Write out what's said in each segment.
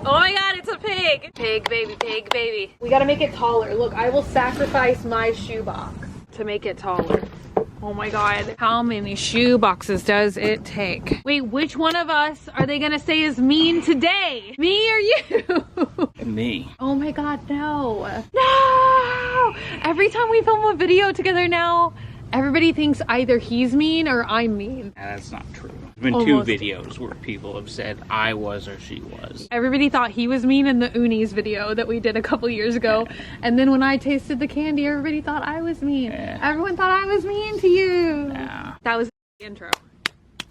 Oh my god, it's a pig. Pig baby, pig baby. We gotta make it taller. Look, I will sacrifice my shoebox to make it taller. Oh my god, how many shoe boxes does it take? Wait, which one of us are they gonna say is mean today? Me or you? Me. Oh my god, no. No! Every time we film a video together now, everybody thinks either he's mean or I'm mean. That's not true. There's been two videos where people have said I was or she was. Everybody thought he was mean in the Unis video that we did a couple years ago. And then when I tasted the candy, everybody thought I was mean. Yeah. Everyone thought I was mean to you. Yeah. That was the intro.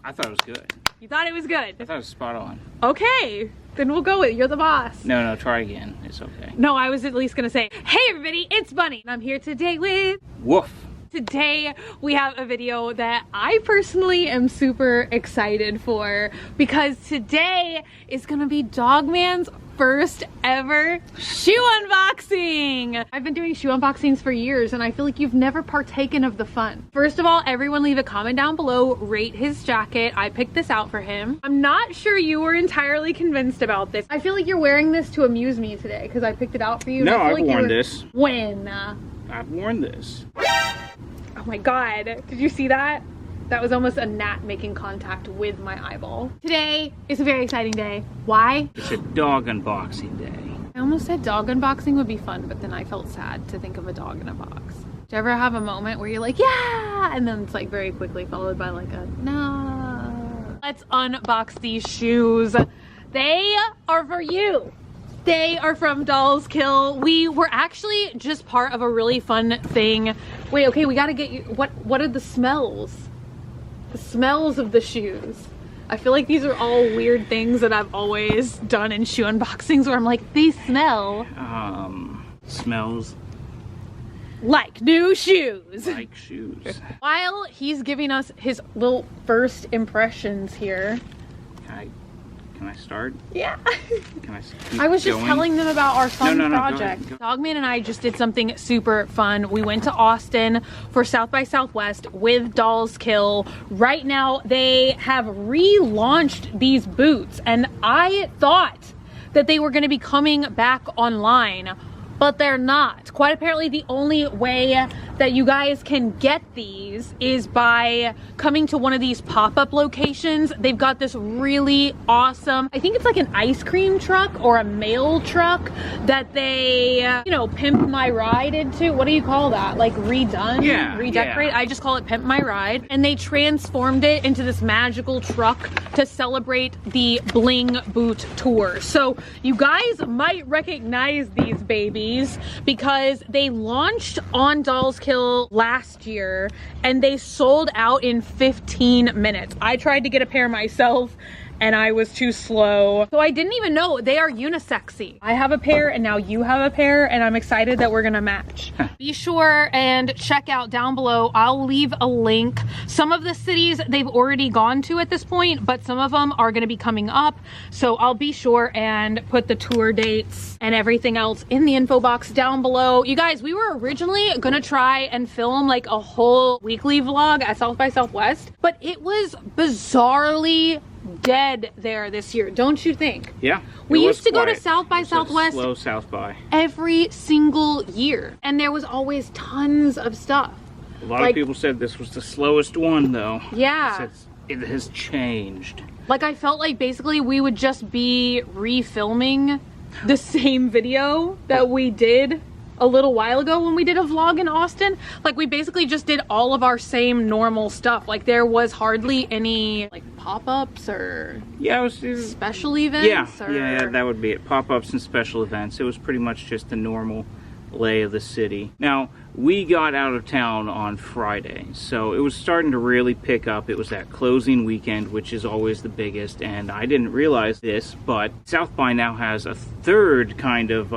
I thought it was good. You thought it was good? I thought it was spot on. Okay, then we'll go with it. You're the boss. No, try again. It's okay. No, I was at least gonna say, hey everybody, it's Bunny. And I'm here today with... Woof. Today we have a video that I personally am super excited for because today is gonna be DOGMAN's first ever shoe unboxing. I've been doing shoe unboxings for years and I feel like you've never partaken of the fun. First of all, everyone leave a comment down below, rate his jacket. I picked this out for him. I'm not sure you were entirely convinced about this. I feel like you're wearing this to amuse me today because I picked it out for you. No, I've worn this. When? I've worn this. Oh my god, did you see that? That was almost a gnat making contact with my eyeball. Today is a very exciting day. Why? It's a dog unboxing day. I almost said dog unboxing would be fun, but then I felt sad to think of a dog in a box. Do you ever have a moment where you're like, yeah, and then it's like very quickly followed by like a no. Let's unbox these shoes. They are for you. They are from DollsKill. We were actually just part of a really fun thing. Wait, okay, we gotta get you, what are the smells? The smells of the shoes. I feel like these are all weird things that I've always done in shoe unboxings where I'm like, they smell. Smells like new shoes. like shoes. While he's giving us his little first impressions here. Can I start? Yeah. Can I I was just telling them about our fun project. Go ahead. DOGMAN and I just did something super fun. We went to Austin for South by Southwest with DollsKill. Right now, they have relaunched these boots, and I thought that they were going to be coming back online, but they're not. Quite apparently, the only way that you guys can get these is by coming to one of these pop-up locations. They've got this really awesome, I think it's like an ice cream truck or a mail truck that they, you know, pimp my ride into. What do you call that? Like redone? Yeah. Redecorate? Yeah. I just call it pimp my ride. And they transformed it into this magical truck to celebrate the BLING boot tour. So you guys might recognize these babies because they launched on DollsKill last year and they sold out in 15 minutes. I tried to get a pair myself and I was too slow. So I didn't even know they are unisexy. I have a pair and now you have a pair and I'm excited that we're gonna match. Be sure and check out down below. I'll leave a link. Some of the cities they've already gone to at this point, but some of them are gonna be coming up. So I'll be sure and put the tour dates and everything else in the info box down below. You guys, we were originally gonna try and film like a whole weekly vlog at South by Southwest, but it was bizarrely dead there this year, don't you think? Yeah. We used to go to South by Southwest slow South by every single year, and there was always tons of stuff. A lot of people said this was the slowest one though. Yeah. It has changed. Like I felt like basically we would just be refilming the same video that we did a little while ago when we did a vlog in Austin. Like we basically just did all of our same normal stuff. Like there was hardly any like pop-ups or it was special events. Yeah, that would be it. Pop-ups and special events. It was pretty much just the normal lay of the city. Now, we got out of town on Friday, so it was starting to really pick up. It was that closing weekend, which is always the biggest, and I didn't realize this, but South by now has a third kind of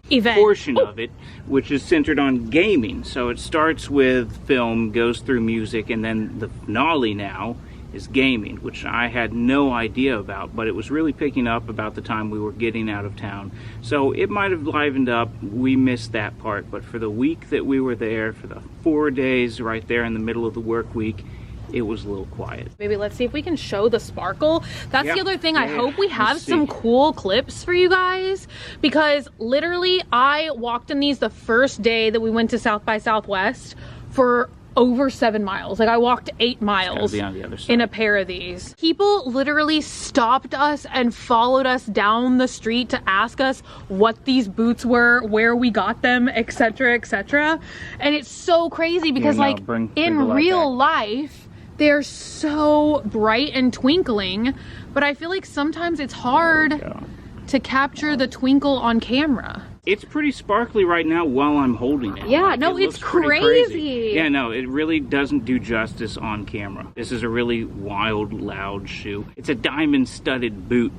event portion of it, which is centered on gaming. So it starts with film, goes through music, and then the finale now is gaming, which I had no idea about, but it was really picking up about the time we were getting out of town. So it might have livened up. We missed that part, but for the week that we were there, for the 4 days right there in the middle of the work week, it was a little quiet. Maybe let's see if we can show the sparkle. That's the other thing. I hope we have Let's some see. cool clips for you guys, because literally I walked in these the first day that we went to South by Southwest for over 7 miles. Like I walked 8 miles Be on the other side. in a pair of these. People literally stopped us and followed us down the street to ask us what these boots were, where we got them, etc, etc. And it's so crazy because like bring in the light real back. life they're so bright and twinkling, but I feel like sometimes it's hard to capture the twinkle on camera. It's pretty sparkly right now while I'm holding it. Yeah, Like, no, it it's looks pretty crazy. Yeah, no, it really doesn't do justice on camera. This is a really wild, loud shoe. It's a diamond-studded boot.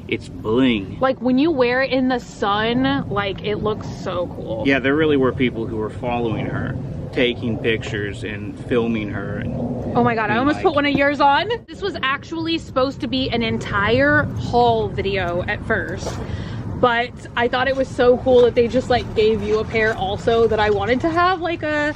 It's bling. Like when you wear it in the sun, like it looks so cool. Yeah, there really were people who were following her, taking pictures and filming her. And Oh my god, I almost like- put one of yours on. This was actually supposed to be an entire haul video at first, but I thought it was so cool that they just like gave you a pair also, that I wanted to have like a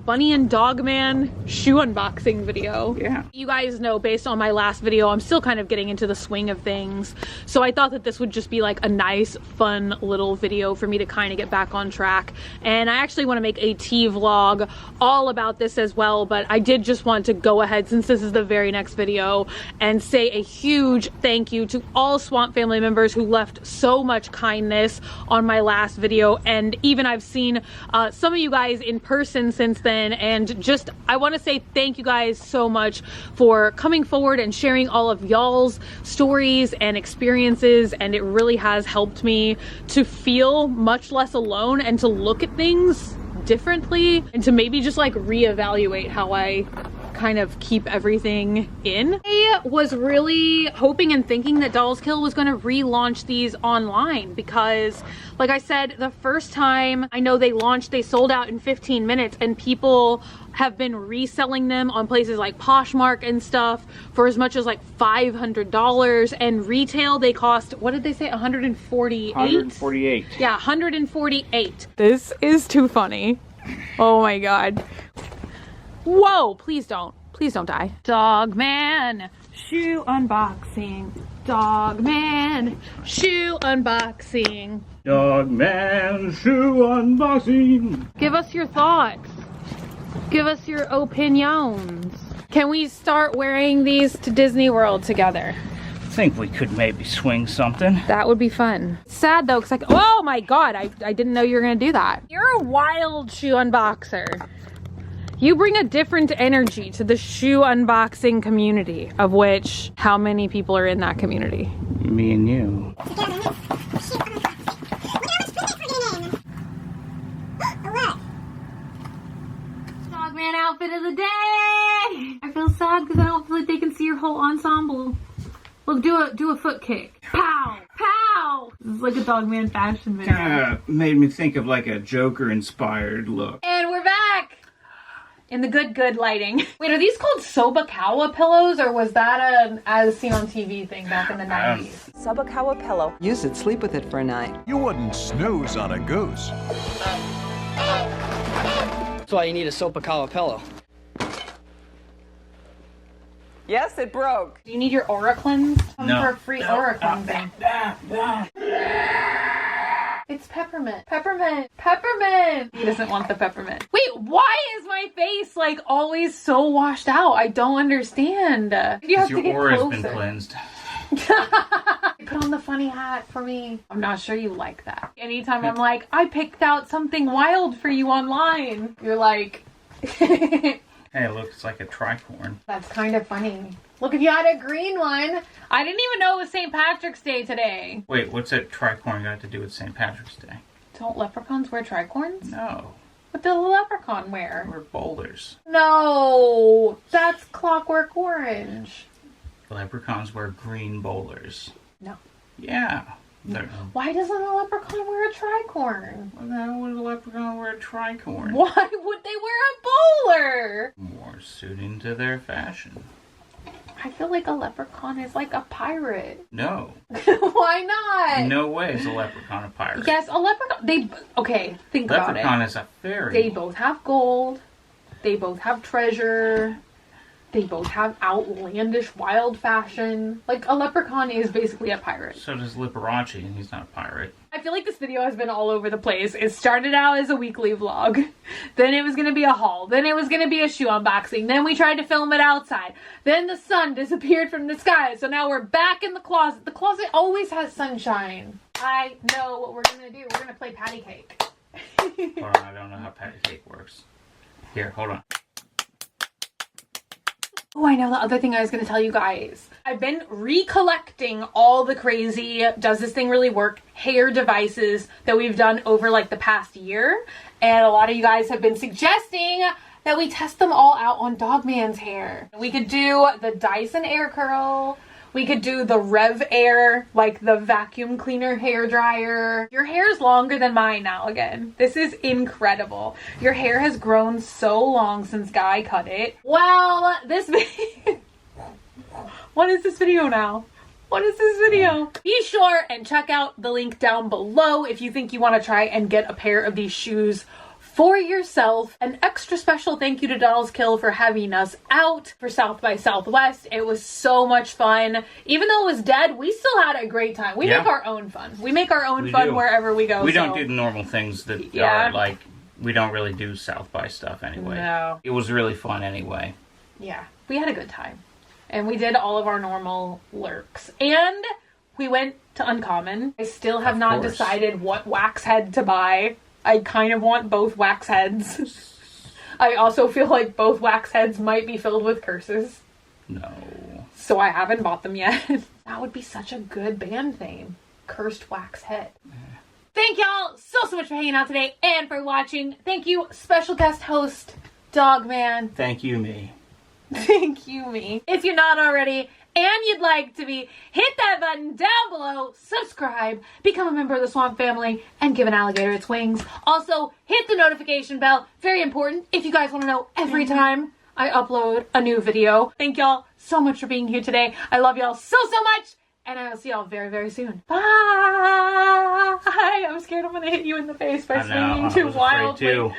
Bunny and DOGMAN shoe unboxing video. Yeah. You guys know, based on my last video, I'm still kind of getting into the swing of things. So I thought that this would just be like a nice, fun little video for me to kind of get back on track. And I actually want to make a tea vlog all about this as well, but I did just want to go ahead, since this is the very next video, and say a huge thank you to all Swamp family members who left so much kindness on my last video. And even I've seen some of you guys in person since then, and just I want to say thank you guys so much for coming forward and sharing all of y'all's stories and experiences, and it really has helped me to feel much less alone and to look at things differently, and to maybe just like reevaluate how I kind of keep everything in. I was really hoping and thinking that DollsKill was going to relaunch these online, because like I said, the first time I know they launched, they sold out in 15 minutes, and people have been reselling them on places like Poshmark and stuff for as much as like $500, and retail they cost, what did they say, 148? 148. Yeah, 148. This is too funny. Oh my god. Whoa, please don't die. DOGMAN shoe unboxing. DOGMAN shoe unboxing. DOGMAN shoe unboxing. Give us your thoughts. Give us your opinions. Can we start wearing these to Disney World together? I think we could maybe swing something. That would be fun. Sad though, because oh my god, I didn't know you were gonna do that. You're a wild shoe unboxer. You bring a different energy to the shoe unboxing community, of which how many people are in that community? Me and you. DOGMAN outfit of the day! I feel sad because I don't feel like they can see your whole ensemble. Look, do a foot kick. Pow! Pow! This is like a DOGMAN fashion video. Kind of made me think of like a Joker-inspired look. And we're back! In the good lighting. Wait, are these called Sobakawa pillows, or was that an as seen on TV thing back in the 90s? Sobakawa pillow. Use it, sleep with it for a night. You wouldn't snooze on a goose. That's why you need a Sobakawa pillow. Yes, it broke. Do you need your aura cleanse? Come No. for a free aura cleansing. It's peppermint. Peppermint. Peppermint. He doesn't want the peppermint. Wait, why is my face like always so washed out? I don't understand. You have to Your get aura's closer. been cleansed. Put on the funny hat for me. I'm not sure you like that. Anytime I'm like, I picked out something wild for you online, you're like, Hey, it looks like a tricorn. that's kind of funny. Look, if you had a green one. I didn't even know it was St. Patrick's Day today. Wait, what's that tricorn got to do with St. Patrick's Day? Don't leprechauns wear tricorns? No, What does a leprechaun wear? we're boulders. No, that's Clockwork Orange. Leprechauns wear green bowlers. No. Yeah. Why doesn't a leprechaun wear a tricorn? Why would a leprechaun wear a tricorn? Why would they wear a bowler? More suiting to their fashion. I feel like a leprechaun is like a pirate. No. Why not? No way is a leprechaun a pirate. Yes, a leprechaun. Okay, think Leprechaun about it. is a fairy. They both have gold. They both have treasure. They both have outlandish wild fashion. Like, a leprechaun is basically a pirate. So does Liberace, and he's not a pirate. I feel like this video has been all over the place. It started out as a weekly vlog. Then it was going to be a haul. Then it was going to be a shoe unboxing. Then we tried to film it outside. Then the sun disappeared from the sky. So now we're back in the closet. The closet always has sunshine. I know what we're going to do. We're going to play patty cake. Hold on, I don't know how patty cake works. Here, hold on. Oh, I know the other thing I was going to tell you guys. I've been recollecting all the crazy, does this thing really work, hair devices that we've done over like the past year. And a lot of you guys have been suggesting that we test them all out on DOGMAN's hair. We could do the Dyson Air Curl. We could do the Rev Air, like the vacuum cleaner hair dryer. Your hair is longer than mine now again. This is incredible. Your hair has grown so long since Guy cut it. Well, this video... What is this video now? What is this video? Be sure and check out the link down below if you think you want to try and get a pair of these shoes for yourself. An extra special thank you to DollsKill for having us out for South by Southwest. It was so much fun. Even though it was dead, we still had a great time. We make our own fun. We make our own fun wherever we go. We don't do the normal things that are like, we don't really do South by stuff anyway. No. It was really fun anyway. Yeah, we had a good time. And we did all of our normal lurks. And we went to Uncommon. I still have not decided what wax head to buy. I kind of want both wax heads. I also feel like both wax heads might be filled with curses. No. So I haven't bought them yet. That would be such a good band name. Cursed Wax Head. Thank y'all so much for hanging out today and for watching. Thank you, special guest host, DOGMAN. Thank you, me. Thank you, me. If you're not already and you'd like to be, hit that button down below, subscribe, become a member of the Swamp family, and give an alligator its wings. Also, hit the notification bell. Very important if you guys want to know every time I upload a new video. Thank y'all so much for being here today. I love y'all so much, and I will see y'all very soon. Bye! I'm scared I'm gonna hit you in the face by swinging too wildly.